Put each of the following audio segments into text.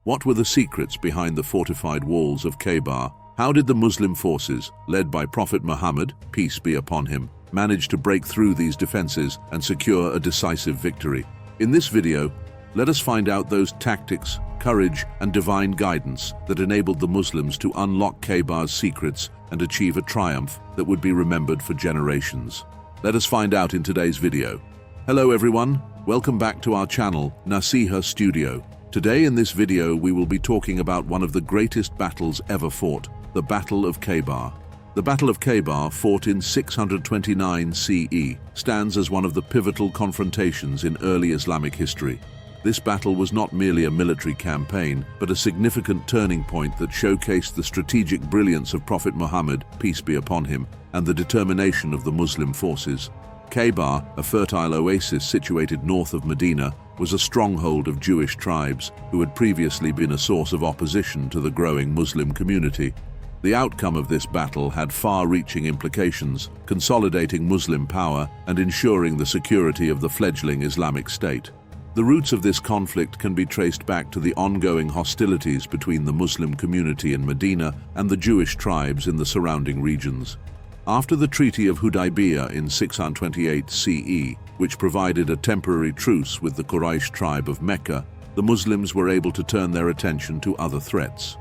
What were the secrets behind the fortified walls of Khaybar? How did the Muslim forces, led by Prophet Muhammad, peace be upon him, manage to break through these defenses and secure a decisive victory? In this video, let us find out those tactics, courage, and divine guidance that enabled the Muslims to unlock Khaybar's secrets and achieve a triumph that would be remembered for generations. Let us find out in today's video. Hello everyone, welcome back to our channel, Naseeha Studio. Today in this video we will be talking about one of the greatest battles ever fought, the Battle of Khaybar. The Battle of Khaybar, fought in 629 CE, stands as one of the pivotal confrontations in early Islamic history. This battle was not merely a military campaign, but a significant turning point that showcased the strategic brilliance of Prophet Muhammad, peace be upon him, and the determination of the Muslim forces. Khaybar, a fertile oasis situated north of Medina, was a stronghold of Jewish tribes who had previously been a source of opposition to the growing Muslim community. The outcome of this battle had far-reaching implications, consolidating Muslim power and ensuring the security of the fledgling Islamic State. The roots of this conflict can be traced back to the ongoing hostilities between the Muslim community in Medina and the Jewish tribes in the surrounding regions. After the Treaty of Hudaybiyah in 628 CE, which provided a temporary truce with the Quraysh tribe of Mecca, the Muslims were able to turn their attention to other threats.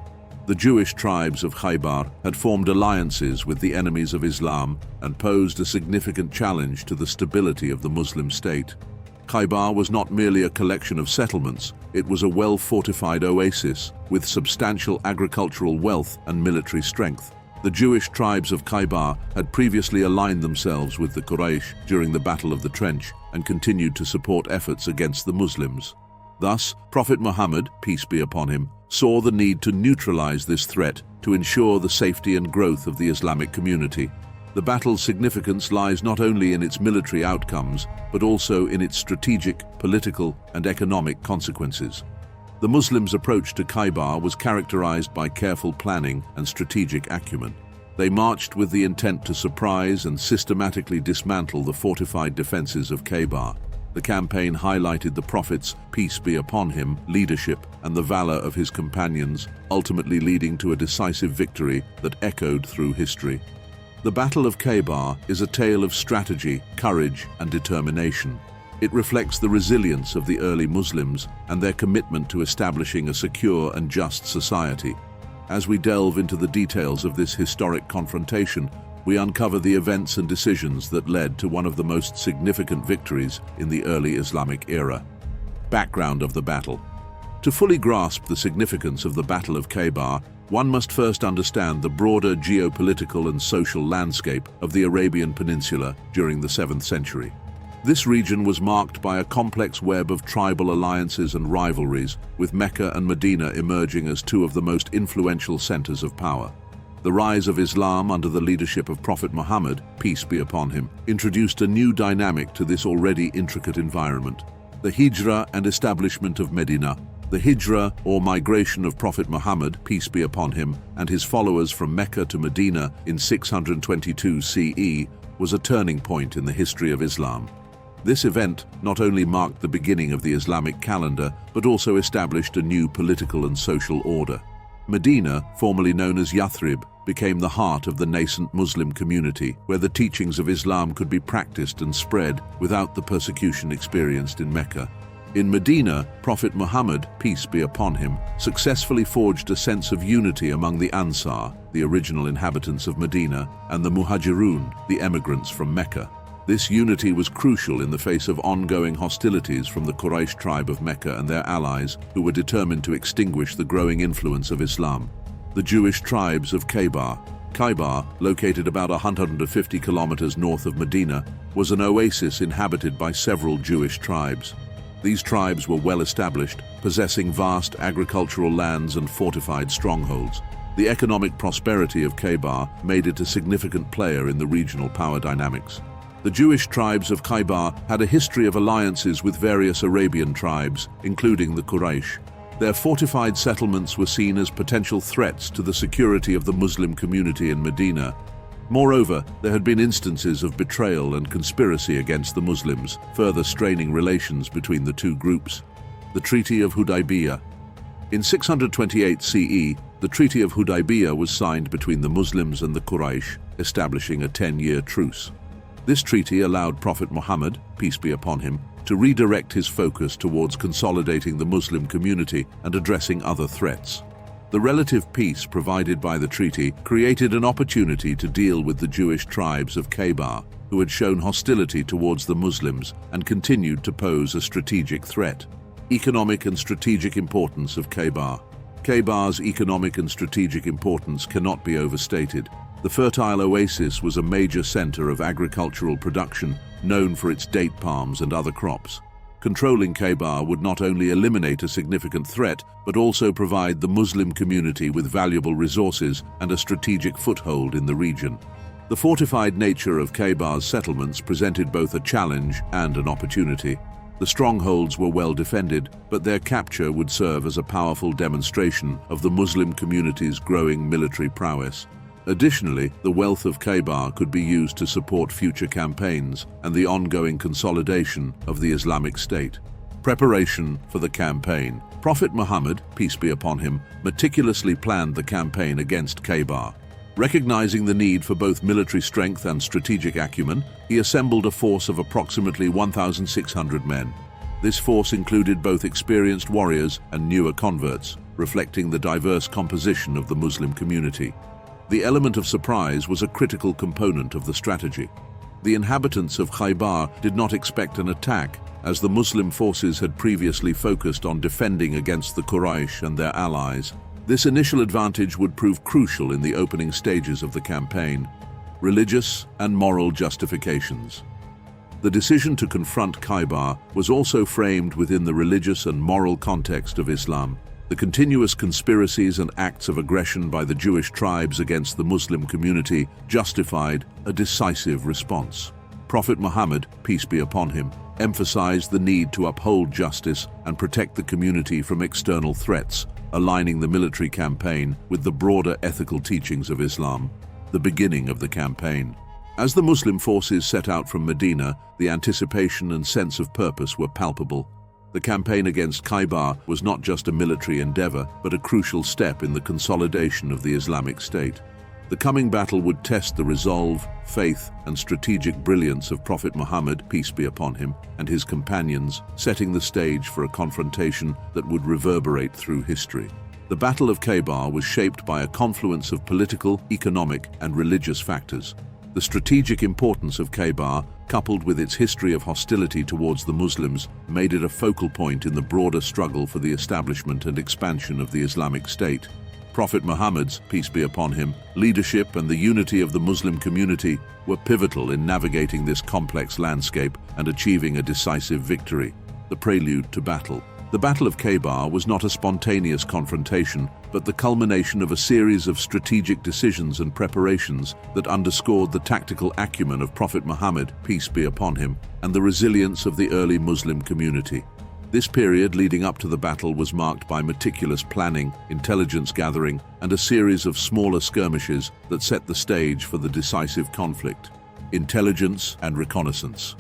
The Jewish tribes of Khaybar had formed alliances with the enemies of Islam and posed a significant challenge to the stability of the Muslim state. Khaybar was not merely a collection of settlements, it was a well-fortified oasis with substantial agricultural wealth and military strength. The Jewish tribes of Khaybar had previously aligned themselves with the Quraysh during the Battle of the Trench and continued to support efforts against the Muslims. Thus, Prophet Muhammad, peace be upon him, saw the need to neutralize this threat to ensure the safety and growth of the Islamic community. The battle's significance lies not only in its military outcomes, but also in its strategic, political, and economic consequences. The Muslims' approach to Khaybar was characterized by careful planning and strategic acumen. They marched with the intent to surprise and systematically dismantle the fortified defenses of Khaybar. The campaign highlighted the Prophet's, peace be upon him, leadership and the valor of his companions, ultimately leading to a decisive victory that echoed through history. The Battle of Khaybar is a tale of strategy, courage, and determination. It reflects the resilience of the early Muslims and their commitment to establishing a secure and just society. As we delve into the details of this historic confrontation, we uncover the events and decisions that led to one of the most significant victories in the early Islamic era. Background of the battle. To fully grasp the significance of the Battle of Khaybar, one must first understand the broader geopolitical and social landscape of the Arabian Peninsula during the 7th century. This region was marked by a complex web of tribal alliances and rivalries, with Mecca and Medina emerging as two of the most influential centers of power. The rise of Islam under the leadership of Prophet Muhammad, peace be upon him, introduced a new dynamic to this already intricate environment. The Hijra and establishment of Medina. The Hijra, or migration of Prophet Muhammad, peace be upon him, and his followers from Mecca to Medina in 622 CE, was a turning point in the history of Islam. This event not only marked the beginning of the Islamic calendar, but also established a new political and social order. Medina, formerly known as Yathrib, became the heart of the nascent Muslim community, where the teachings of Islam could be practiced and spread without the persecution experienced in Mecca. In Medina, Prophet Muhammad, peace be upon him, successfully forged a sense of unity among the Ansar, the original inhabitants of Medina, and the Muhajirun, the emigrants from Mecca. This unity was crucial in the face of ongoing hostilities from the Quraysh tribe of Mecca and their allies, who were determined to extinguish the growing influence of Islam. The Jewish tribes of Khaybar. Khaybar, located about 150 kilometers north of Medina, was an oasis inhabited by several Jewish tribes. These tribes were well established, possessing vast agricultural lands and fortified strongholds. The economic prosperity of Khaybar made it a significant player in the regional power dynamics. The Jewish tribes of Khaybar had a history of alliances with various Arabian tribes, including the Quraysh. Their fortified settlements were seen as potential threats to the security of the Muslim community in Medina. Moreover, there had been instances of betrayal and conspiracy against the Muslims, further straining relations between the two groups. The Treaty of Hudaybiyah. In 628 CE, the Treaty of Hudaybiyah was signed between the Muslims and the Quraysh, establishing a 10-year truce. This treaty allowed Prophet Muhammad, peace be upon him, to redirect his focus towards consolidating the Muslim community and addressing other threats. The relative peace provided by the treaty created an opportunity to deal with the Jewish tribes of Khaybar, who had shown hostility towards the Muslims and continued to pose a strategic threat. Economic and strategic importance of Khaybar. Khaybar's economic and strategic importance cannot be overstated. The fertile oasis was a major center of agricultural production, known for its date palms and other crops. Controlling Khaybar would not only eliminate a significant threat, but also provide the Muslim community with valuable resources and a strategic foothold in the region. The fortified nature of Khaybar's settlements presented both a challenge and an opportunity. The strongholds were well defended, but their capture would serve as a powerful demonstration of the Muslim community's growing military prowess. Additionally, the wealth of Khaybar could be used to support future campaigns and the ongoing consolidation of the Islamic State. Preparation for the campaign. Prophet Muhammad, peace be upon him, meticulously planned the campaign against Khaybar. Recognizing the need for both military strength and strategic acumen, he assembled a force of approximately 1,600 men. This force included both experienced warriors and newer converts, reflecting the diverse composition of the Muslim community. The element of surprise was a critical component of the strategy. The inhabitants of Khaybar did not expect an attack, as the Muslim forces had previously focused on defending against the Quraysh and their allies. This initial advantage would prove crucial in the opening stages of the campaign. Religious and moral justifications. The decision to confront Khaybar was also framed within the religious and moral context of Islam. The continuous conspiracies and acts of aggression by the Jewish tribes against the Muslim community justified a decisive response. Prophet Muhammad, peace be upon him, emphasized the need to uphold justice and protect the community from external threats, aligning the military campaign with the broader ethical teachings of Islam. The beginning of the campaign. As the Muslim forces set out from Medina, the anticipation and sense of purpose were palpable. The campaign against Khaybar was not just a military endeavor, but a crucial step in the consolidation of the Islamic State. The coming battle would test the resolve, faith, and strategic brilliance of Prophet Muhammad, peace be upon him, and his companions, setting the stage for a confrontation that would reverberate through history. The Battle of Khaybar was shaped by a confluence of political, economic, and religious factors. The strategic importance of Khaybar, coupled with its history of hostility towards the Muslims, made it a focal point in the broader struggle for the establishment and expansion of the Islamic State. Prophet Muhammad's, peace be upon him, leadership and the unity of the Muslim community were pivotal in navigating this complex landscape and achieving a decisive victory. The prelude to battle. The Battle of Khaybar was not a spontaneous confrontation, but the culmination of a series of strategic decisions and preparations that underscored the tactical acumen of Prophet Muhammad, peace be upon him, and the resilience of the early Muslim community. This period leading up to the battle was marked by meticulous planning, intelligence gathering, and a series of smaller skirmishes that set the stage for the decisive conflict. Intelligence and reconnaissance.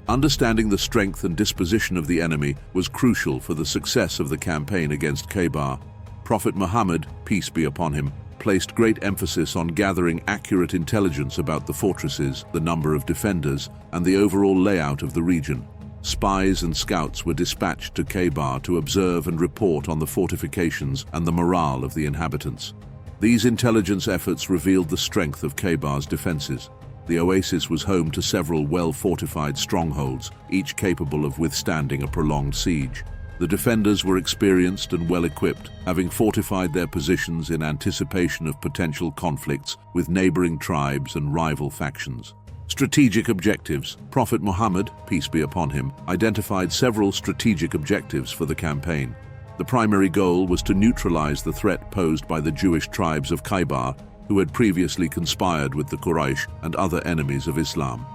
Understanding the strength and disposition of the enemy was crucial for the success of the campaign against Khaybar. Prophet Muhammad, peace be upon him, placed great emphasis on gathering accurate intelligence about the fortresses, the number of defenders, and the overall layout of the region. Spies and scouts were dispatched to Khaybar to observe and report on the fortifications and the morale of the inhabitants. These intelligence efforts revealed the strength of Khaybar's defenses. The oasis was home to several well-fortified strongholds, each capable of withstanding a prolonged siege. The defenders were experienced and well-equipped, having fortified their positions in anticipation of potential conflicts with neighboring tribes and rival factions. Strategic objectives. Prophet Muhammad, peace be upon him, identified several strategic objectives for the campaign. The primary goal was to neutralize the threat posed by the Jewish tribes of Khaybar, who had previously conspired with the Quraysh and other enemies of Islam.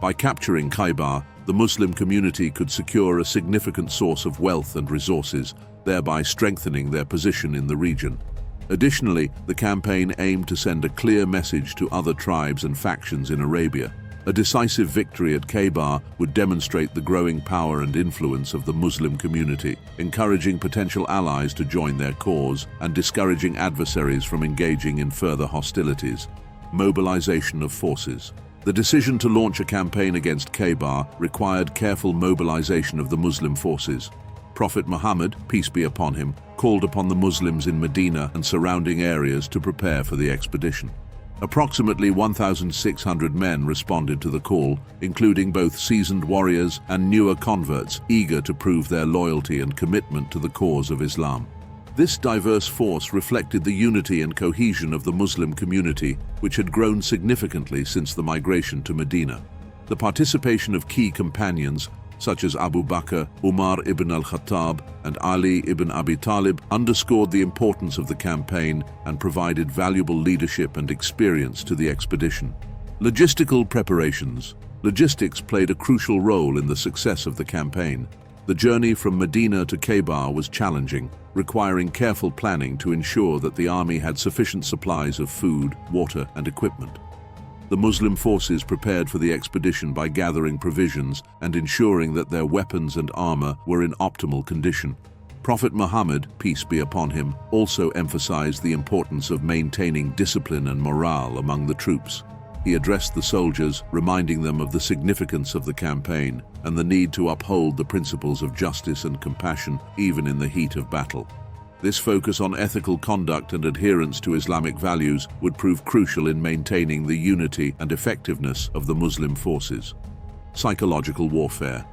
By capturing Khaybar, the Muslim community could secure a significant source of wealth and resources, thereby strengthening their position in the region. Additionally, the campaign aimed to send a clear message to other tribes and factions in Arabia. A decisive victory at Khaybar would demonstrate the growing power and influence of the Muslim community, encouraging potential allies to join their cause and discouraging adversaries from engaging in further hostilities. Mobilization of forces. The decision to launch a campaign against Khaybar required careful mobilization of the Muslim forces. Prophet Muhammad, peace be upon him, called upon the Muslims in Medina and surrounding areas to prepare for the expedition. Approximately 1,600 men responded to the call, including both seasoned warriors and newer converts eager to prove their loyalty and commitment to the cause of Islam. This diverse force reflected the unity and cohesion of the Muslim community, which had grown significantly since the migration to Medina. The participation of key companions, such as Abu Bakr, Umar ibn al-Khattab, and Ali ibn Abi Talib, underscored the importance of the campaign and provided valuable leadership and experience to the expedition. Logistical preparations. Logistics played a crucial role in the success of the campaign. The journey from Medina to Khaybar was challenging, requiring careful planning to ensure that the army had sufficient supplies of food, water, and equipment. The Muslim forces prepared for the expedition by gathering provisions and ensuring that their weapons and armor were in optimal condition. Prophet Muhammad, peace be upon him, also emphasized the importance of maintaining discipline and morale among the troops. He addressed the soldiers, reminding them of the significance of the campaign and the need to uphold the principles of justice and compassion even in the heat of battle. This focus on ethical conduct and adherence to Islamic values would prove crucial in maintaining the unity and effectiveness of the Muslim forces. Psychological warfare.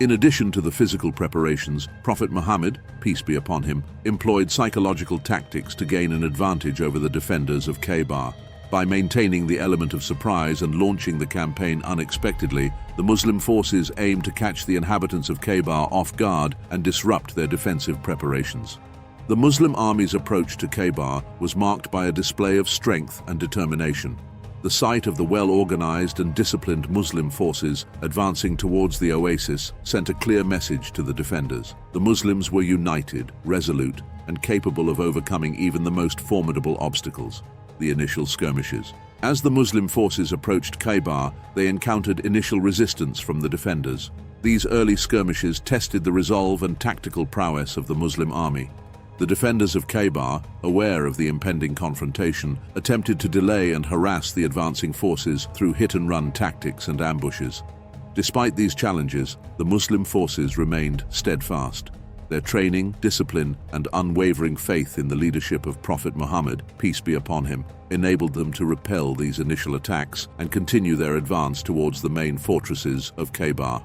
In addition to the physical preparations, Prophet Muhammad, peace be upon him, employed psychological tactics to gain an advantage over the defenders of Khaybar. By maintaining the element of surprise and launching the campaign unexpectedly, the Muslim forces aimed to catch the inhabitants of Khaybar off guard and disrupt their defensive preparations. The Muslim army's approach to Khaybar was marked by a display of strength and determination. The sight of the well-organized and disciplined Muslim forces advancing towards the oasis sent a clear message to the defenders. The Muslims were united, resolute, and capable of overcoming even the most formidable obstacles. The initial skirmishes. As the Muslim forces approached Khaybar, they encountered initial resistance from the defenders. These early skirmishes tested the resolve and tactical prowess of the Muslim army. The defenders of Khaybar, aware of the impending confrontation, attempted to delay and harass the advancing forces through hit-and-run tactics and ambushes. Despite these challenges, the Muslim forces remained steadfast. Their training, discipline, and unwavering faith in the leadership of Prophet Muhammad, peace be upon him, enabled them to repel these initial attacks and continue their advance towards the main fortresses of Khaybar.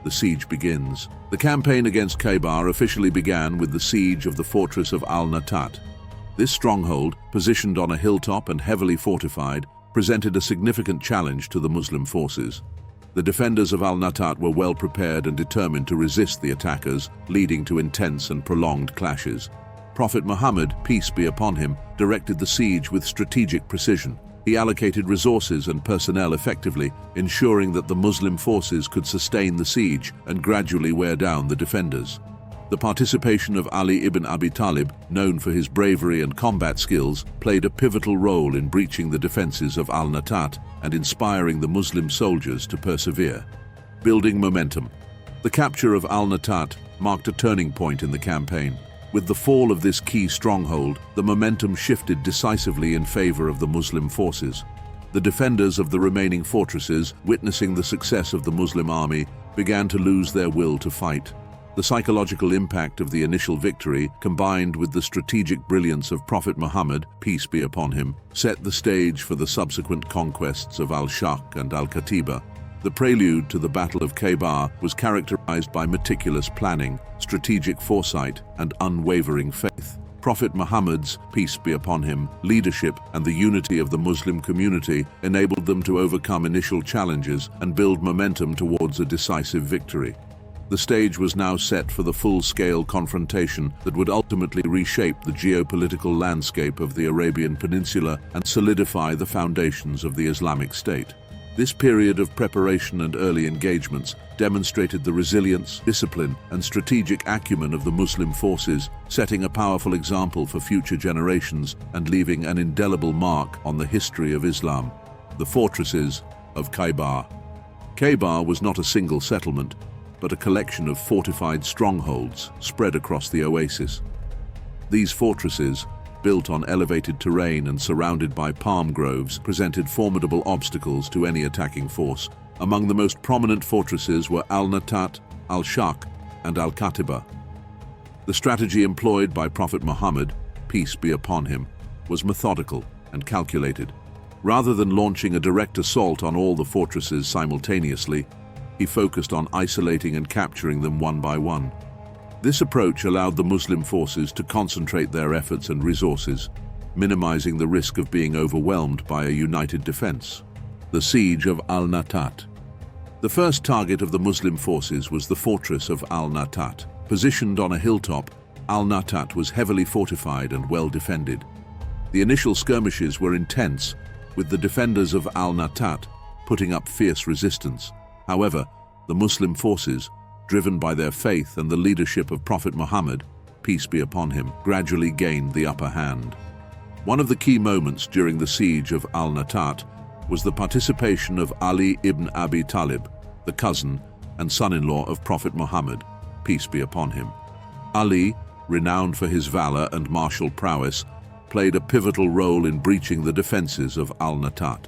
The siege begins. The campaign against Khaybar officially began with the siege of the fortress of Al-Natat. This stronghold, positioned on a hilltop and heavily fortified, presented a significant challenge to the Muslim forces. The defenders of Al-Natat were well prepared and determined to resist the attackers, leading to intense and prolonged clashes. Prophet Muhammad, peace be upon him, directed the siege with strategic precision. He allocated resources and personnel effectively, ensuring that the Muslim forces could sustain the siege and gradually wear down the defenders. The participation of Ali ibn Abi Talib, known for his bravery and combat skills, played a pivotal role in breaching the defenses of Al-Natat and inspiring the Muslim soldiers to persevere. Building momentum. The capture of Al-Natat marked a turning point in the campaign. With the fall of this key stronghold, the momentum shifted decisively in favor of the Muslim forces. The defenders of the remaining fortresses, witnessing the success of the Muslim army, began to lose their will to fight. The psychological impact of the initial victory, combined with the strategic brilliance of Prophet Muhammad, peace be upon him, set the stage for the subsequent conquests of Al-Shaq and Al-Katiba. The prelude to the Battle of Khaybar was characterized by meticulous planning, strategic foresight, and unwavering faith. Prophet Muhammad's, peace be upon him, leadership and the unity of the Muslim community enabled them to overcome initial challenges and build momentum towards a decisive victory. The stage was now set for the full-scale confrontation that would ultimately reshape the geopolitical landscape of the Arabian Peninsula and solidify the foundations of the Islamic State. This period of preparation and early engagements demonstrated the resilience, discipline, and strategic acumen of the Muslim forces, setting a powerful example for future generations and leaving an indelible mark on the history of Islam. The fortresses of Khaybar. Khaybar was not a single settlement, but a collection of fortified strongholds spread across the oasis. These fortresses, built on elevated terrain and surrounded by palm groves, presented formidable obstacles to any attacking force. Among the most prominent fortresses were Al-Natat, Al-Shaq, and Al-Katiba. The strategy employed by Prophet Muhammad, peace be upon him, was methodical and calculated. Rather than launching a direct assault on all the fortresses simultaneously, he focused on isolating and capturing them one by one. This approach allowed the Muslim forces to concentrate their efforts and resources, minimizing the risk of being overwhelmed by a united defense. The Siege of Al-Natat. The first target of the Muslim forces was the fortress of Al-Natat. Positioned on a hilltop, Al-Natat was heavily fortified and well defended. The initial skirmishes were intense, with the defenders of Al-Natat putting up fierce resistance. However, the Muslim forces, driven by their faith and the leadership of Prophet Muhammad, peace be upon him, gradually gained the upper hand. One of the key moments during the siege of Al-Natat was the participation of Ali ibn Abi Talib, the cousin and son-in-law of Prophet Muhammad, peace be upon him. Ali, renowned for his valor and martial prowess, played a pivotal role in breaching the defenses of Al-Natat.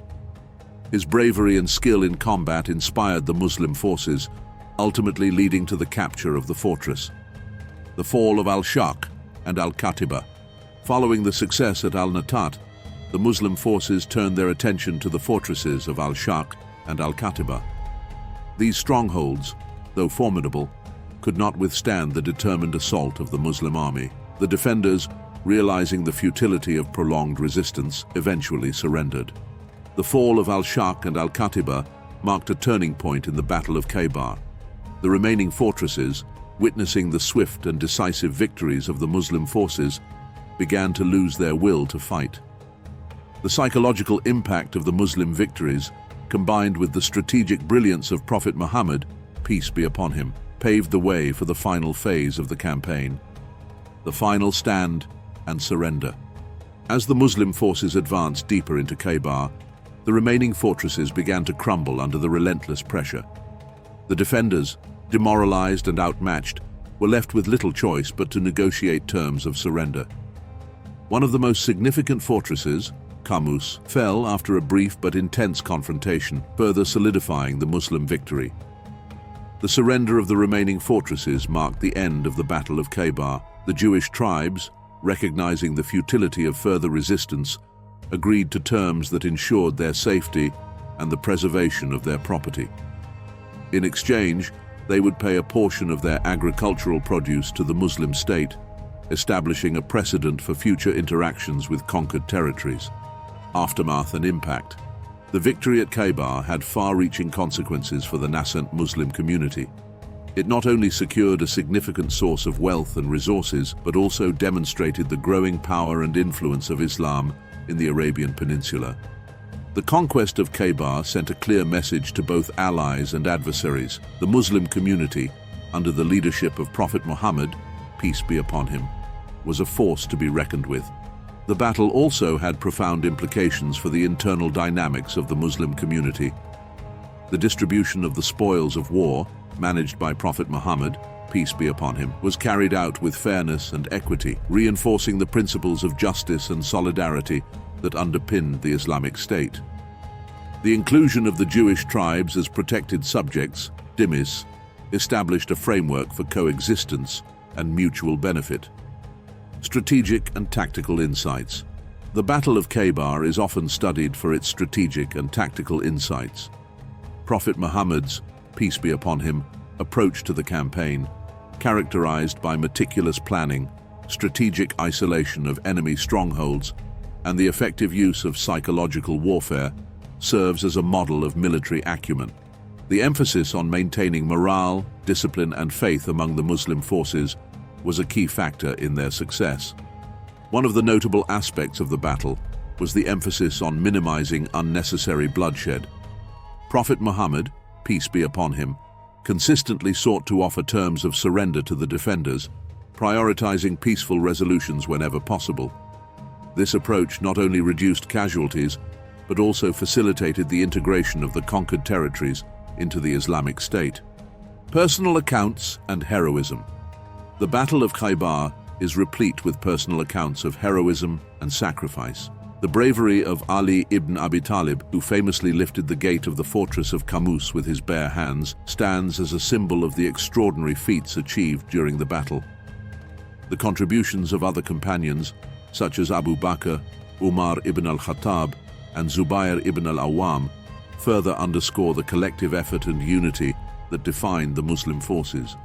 His bravery and skill in combat inspired the Muslim forces, ultimately leading to the capture of the fortress. The fall of Al-Shaq and Al-Katiba. Following the success at Al-Natat, the Muslim forces turned their attention to the fortresses of Al-Shaq and Al-Katiba. These strongholds, though formidable, could not withstand the determined assault of the Muslim army. The defenders, realizing the futility of prolonged resistance, eventually surrendered. The fall of Al-Shaq and Al-Katiba marked a turning point in the Battle of Khaybar. The remaining fortresses, witnessing the swift and decisive victories of the Muslim forces, began to lose their will to fight. The psychological impact of the Muslim victories, combined with the strategic brilliance of Prophet Muhammad, peace be upon him, paved the way for the final phase of the campaign, the final stand and surrender. As the Muslim forces advanced deeper into Khaybar, the remaining fortresses began to crumble under the relentless pressure. The defenders, demoralized and outmatched, were left with little choice but to negotiate terms of surrender. One of the most significant fortresses, Qamus, fell after a brief but intense confrontation, further solidifying the Muslim victory. The surrender of the remaining fortresses marked the end of the Battle of Khaybar. The Jewish tribes, recognizing the futility of further resistance, agreed to terms that ensured their safety and the preservation of their property. In exchange, they would pay a portion of their agricultural produce to the Muslim state, establishing a precedent for future interactions with conquered territories. Aftermath and impact. The victory at Khaybar had far-reaching consequences for the nascent Muslim community. It not only secured a significant source of wealth and resources, but also demonstrated the growing power and influence of Islam in the Arabian Peninsula. The conquest of Khaybar sent a clear message to both allies and adversaries. The Muslim community, under the leadership of Prophet Muhammad, peace be upon him, was a force to be reckoned with. The battle also had profound implications for the internal dynamics of the Muslim community. The distribution of the spoils of war, managed by Prophet Muhammad, peace be upon him, was carried out with fairness and equity, reinforcing the principles of justice and solidarity that underpinned the Islamic State. The inclusion of the Jewish tribes as protected subjects, dhimmis, established a framework for coexistence and mutual benefit. Strategic and tactical insights. The Battle of Khaybar is often studied for its strategic and tactical insights. Prophet Muhammad's, peace be upon him, approach to the campaign, characterized by meticulous planning, strategic isolation of enemy strongholds, and the effective use of psychological warfare, serves as a model of military acumen. The emphasis on maintaining morale, discipline, and faith among the Muslim forces was a key factor in their success. One of the notable aspects of the battle was the emphasis on minimizing unnecessary bloodshed. Prophet Muhammad, peace be upon him, consistently sought to offer terms of surrender to the defenders, prioritizing peaceful resolutions whenever possible. This approach not only reduced casualties, but also facilitated the integration of the conquered territories into the Islamic State. Personal accounts and heroism. The Battle of Khaybar is replete with personal accounts of heroism and sacrifice. The bravery of Ali ibn Abi Talib, who famously lifted the gate of the fortress of Qamus with his bare hands, stands as a symbol of the extraordinary feats achieved during the battle. The contributions of other companions, such as Abu Bakr, Umar ibn al-Khattab, and Zubair ibn al-Awwam, further underscore the collective effort and unity that defined the Muslim forces.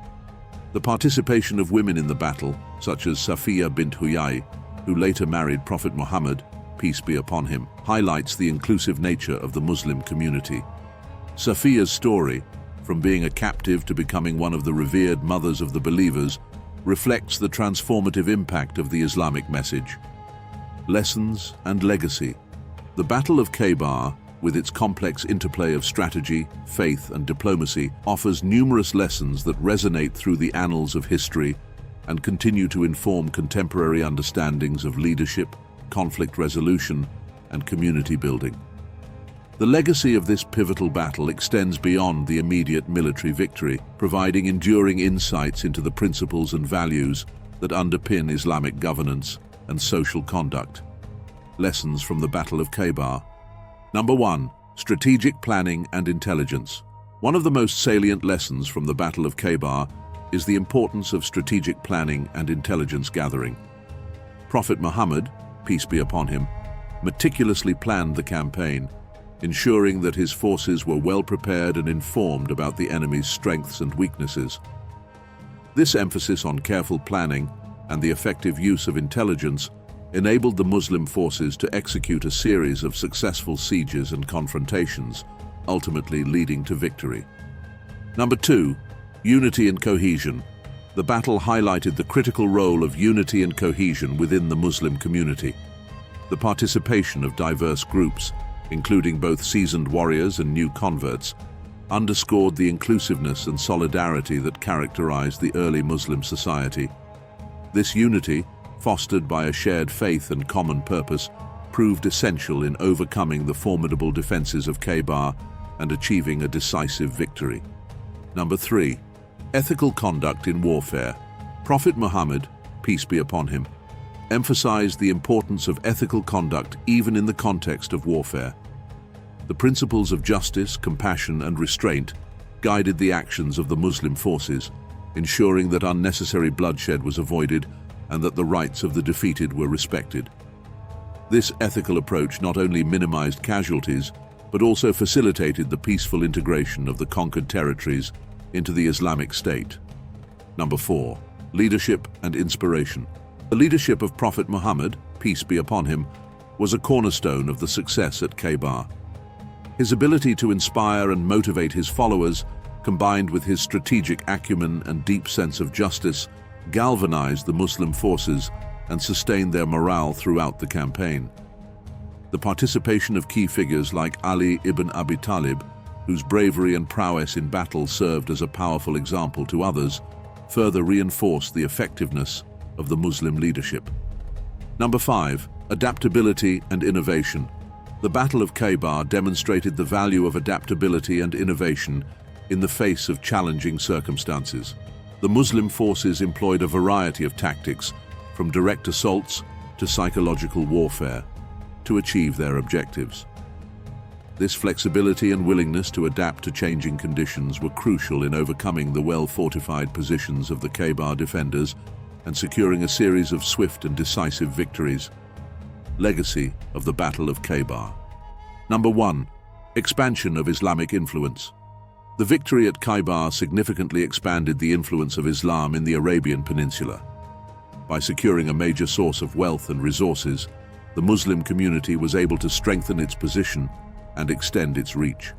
The participation of women in the battle, such as Safiya bint Huyay, who later married Prophet Muhammad, peace be upon him, highlights the inclusive nature of the Muslim community. Safiya's story, from being a captive to becoming one of the revered mothers of the believers, reflects the transformative impact of the Islamic message. Lessons and legacy. The Battle of Khaybar, with its complex interplay of strategy, faith, and diplomacy, offers numerous lessons that resonate through the annals of history and continue to inform contemporary understandings of leadership, conflict resolution, and community building. The legacy of this pivotal battle extends beyond the immediate military victory, providing enduring insights into the principles and values that underpin Islamic governance and social conduct. Lessons from the Battle of Khaybar. Number 1. Strategic planning and intelligence. One of the most salient lessons from the Battle of Khaybar is the importance of strategic planning and intelligence gathering. Prophet Muhammad, peace be upon him, meticulously planned the campaign, ensuring that his forces were well prepared and informed about the enemy's strengths and weaknesses. This emphasis on careful planning and the effective use of intelligence enabled the Muslim forces to execute a series of successful sieges and confrontations, ultimately leading to victory. Number 2. Unity and cohesion. The battle highlighted the critical role of unity and cohesion within the Muslim community. The participation of diverse groups, including both seasoned warriors and new converts, underscored the inclusiveness and solidarity that characterized the early Muslim society. This unity, fostered by a shared faith and common purpose, proved essential in overcoming the formidable defenses of Khaybar and achieving a decisive victory. Number 3. Ethical conduct in warfare. Prophet Muhammad, peace be upon him, emphasized the importance of ethical conduct even in the context of warfare. The principles of justice, compassion, and restraint guided the actions of the Muslim forces, ensuring that unnecessary bloodshed was avoided and that the rights of the defeated were respected. This ethical approach not only minimized casualties, but also facilitated the peaceful integration of the conquered territories into the Islamic State. Number 4. Leadership and inspiration. The leadership of Prophet Muhammad, peace be upon him, was a cornerstone of the success at Khaybar. His ability to inspire and motivate his followers, combined with his strategic acumen and deep sense of justice, galvanized the Muslim forces and sustained their morale throughout the campaign. The participation of key figures like Ali ibn Abi Talib, whose bravery and prowess in battle served as a powerful example to others, further reinforced the effectiveness of the Muslim leadership. Number 5. Adaptability and innovation. The Battle of Khaybar demonstrated the value of adaptability and innovation in the face of challenging circumstances. The Muslim forces employed a variety of tactics, from direct assaults to psychological warfare, to achieve their objectives. This flexibility and willingness to adapt to changing conditions were crucial in overcoming the well-fortified positions of the Khaybar defenders and securing a series of swift and decisive victories. Legacy of the Battle of Khaybar. Number 1. Expansion of Islamic influence. The victory at Khaybar significantly expanded the influence of Islam in the Arabian Peninsula. By securing a major source of wealth and resources, the Muslim community was able to strengthen its position and extend its reach.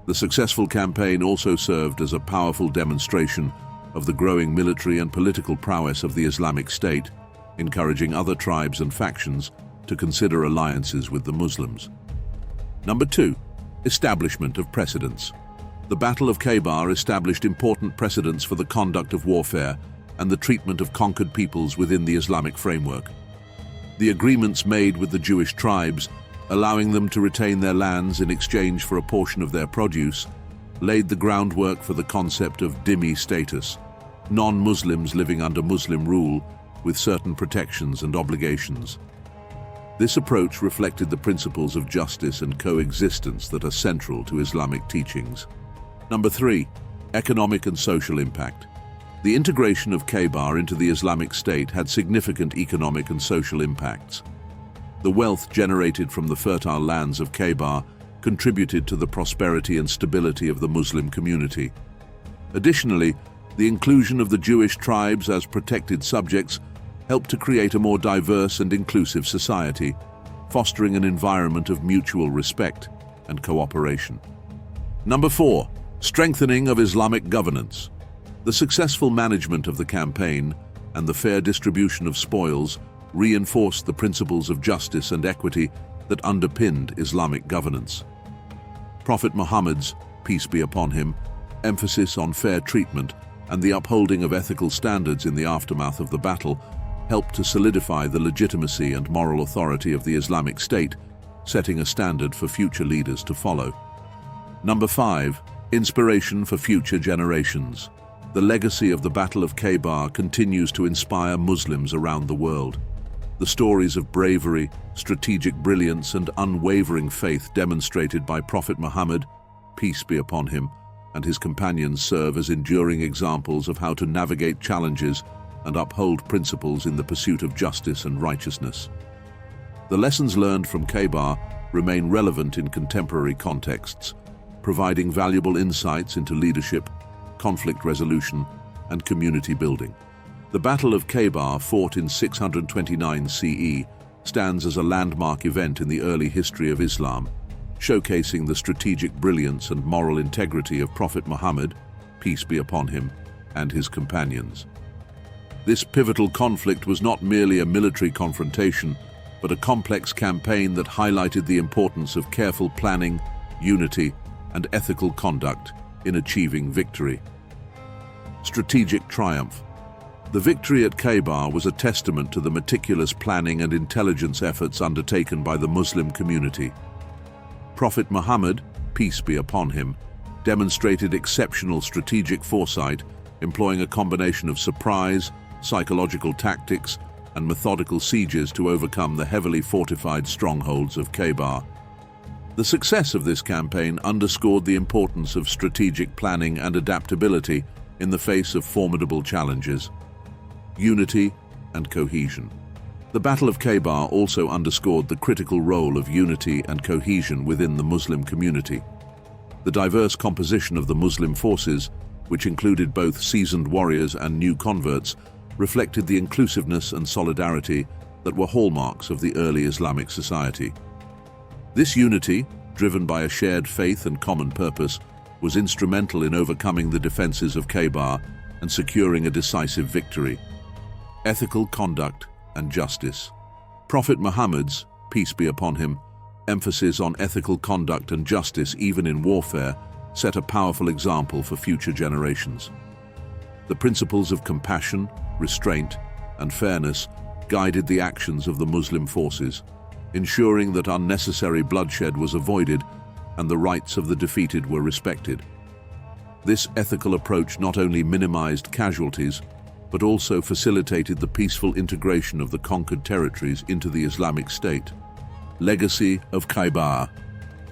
The successful campaign also served as a powerful demonstration of the growing military and political prowess of the Islamic State, encouraging other tribes and factions to consider alliances with the Muslims. Number 2. Establishment of precedents. The Battle of Khaybar established important precedents for the conduct of warfare and the treatment of conquered peoples within the Islamic framework. The agreements made with the Jewish tribes, allowing them to retain their lands in exchange for a portion of their produce, laid the groundwork for the concept of dhimmi status, non-Muslims living under Muslim rule with certain protections and obligations. This approach reflected the principles of justice and coexistence that are central to Islamic teachings. Number 3. Economic and social impact. The integration of Khaybar into the Islamic State had significant economic and social impacts. The wealth generated from the fertile lands of Khaybar contributed to the prosperity and stability of the Muslim community. Additionally, the inclusion of the Jewish tribes as protected subjects helped to create a more diverse and inclusive society, fostering an environment of mutual respect and cooperation. Number 4. Strengthening of Islamic governance. The successful management of the campaign and the fair distribution of spoils reinforced the principles of justice and equity that underpinned Islamic governance. Prophet Muhammad's, peace be upon him, emphasis on fair treatment and the upholding of ethical standards in the aftermath of the battle helped to solidify the legitimacy and moral authority of the Islamic State, setting a standard for future leaders to follow. Number 5. Inspiration for future generations. The legacy of the Battle of Khaybar continues to inspire Muslims around the world. The stories of bravery, strategic brilliance, and unwavering faith demonstrated by Prophet Muhammad, peace be upon him, and his companions serve as enduring examples of how to navigate challenges and uphold principles in the pursuit of justice and righteousness. The lessons learned from Khaybar remain relevant in contemporary contexts, providing valuable insights into leadership, conflict resolution, and community building. The Battle of Khaybar, fought in 629 CE, stands as a landmark event in the early history of Islam, showcasing the strategic brilliance and moral integrity of Prophet Muhammad, peace be upon him, and his companions. This pivotal conflict was not merely a military confrontation, but a complex campaign that highlighted the importance of careful planning, unity, and ethical conduct in achieving victory. Strategic triumph. The victory at Khaybar was a testament to the meticulous planning and intelligence efforts undertaken by the Muslim community. Prophet Muhammad, peace be upon him, demonstrated exceptional strategic foresight, employing a combination of surprise, psychological tactics, and methodical sieges to overcome the heavily fortified strongholds of Khaybar. The success of this campaign underscored the importance of strategic planning and adaptability in the face of formidable challenges. Unity and cohesion. The Battle of Khaybar also underscored the critical role of unity and cohesion within the Muslim community. The diverse composition of the Muslim forces, which included both seasoned warriors and new converts, reflected the inclusiveness and solidarity that were hallmarks of the early Islamic society. This unity, driven by a shared faith and common purpose, was instrumental in overcoming the defenses of Khaybar and securing a decisive victory. Ethical conduct and justice. Prophet Muhammad's, peace be upon him, emphasis on ethical conduct and justice even in warfare set a powerful example for future generations. The principles of compassion, restraint, and fairness guided the actions of the Muslim forces, ensuring that unnecessary bloodshed was avoided and the rights of the defeated were respected. This ethical approach not only minimized casualties, but also facilitated the peaceful integration of the conquered territories into the Islamic State. Legacy of Khaybar.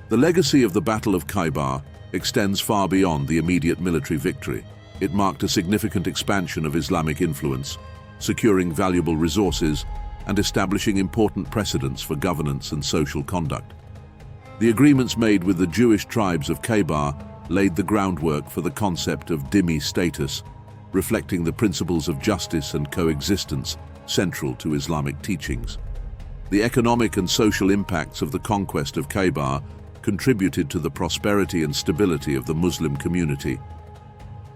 The legacy of the Battle of Khaybar extends far beyond the immediate military victory. It marked a significant expansion of Islamic influence, securing valuable resources and establishing important precedents for governance and social conduct. The agreements made with the Jewish tribes of Khaybar laid the groundwork for the concept of dhimmi status, reflecting the principles of justice and coexistence central to Islamic teachings. The economic and social impacts of the conquest of Khaybar contributed to the prosperity and stability of the Muslim community.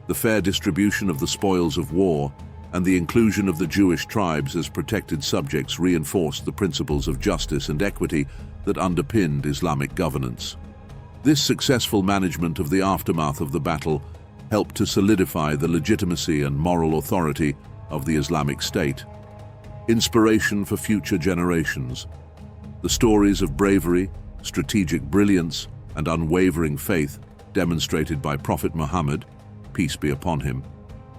The fair distribution of the spoils of war and the inclusion of the Jewish tribes as protected subjects reinforced the principles of justice and equity that underpinned Islamic governance. This successful management of the aftermath of the battle helped to solidify the legitimacy and moral authority of the Islamic State. Inspiration for future generations. The stories of bravery, strategic brilliance, and unwavering faith demonstrated by Prophet Muhammad, peace be upon him,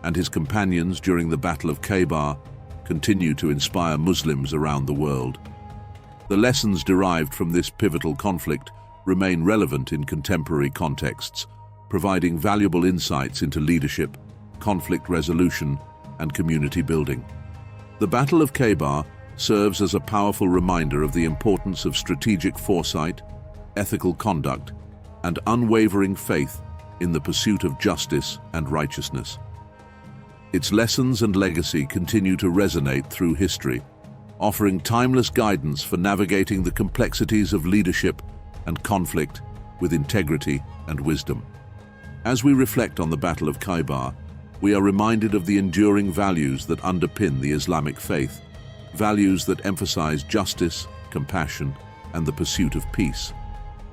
and his companions during the Battle of Khaybar continue to inspire Muslims around the world. The lessons derived from this pivotal conflict remain relevant in contemporary contexts, providing valuable insights into leadership, conflict resolution, and community building. The Battle of Khaybar serves as a powerful reminder of the importance of strategic foresight, ethical conduct, and unwavering faith in the pursuit of justice and righteousness. Its lessons and legacy continue to resonate through history, offering timeless guidance for navigating the complexities of leadership and conflict with integrity and wisdom. As we reflect on the Battle of Khaybar, we are reminded of the enduring values that underpin the Islamic faith, values that emphasize justice, compassion, and the pursuit of peace.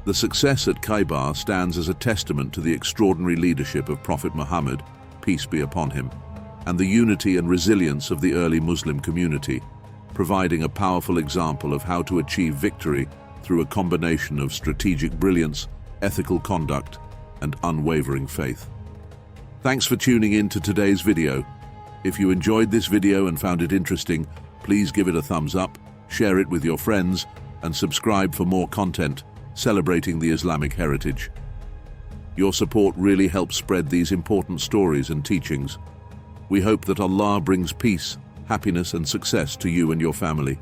The success at Khaybar stands as a testament to the extraordinary leadership of Prophet Muhammad, peace be upon him, and the unity and resilience of the early Muslim community, providing a powerful example of how to achieve victory through a combination of strategic brilliance, ethical conduct, and unwavering faith. Thanks for tuning in to today's video. If you enjoyed this video and found it interesting, please give it a thumbs up, share it with your friends, and subscribe for more content celebrating the Islamic heritage. Your support really helps spread these important stories and teachings. We hope that Allah brings peace, happiness, and success to you and your family.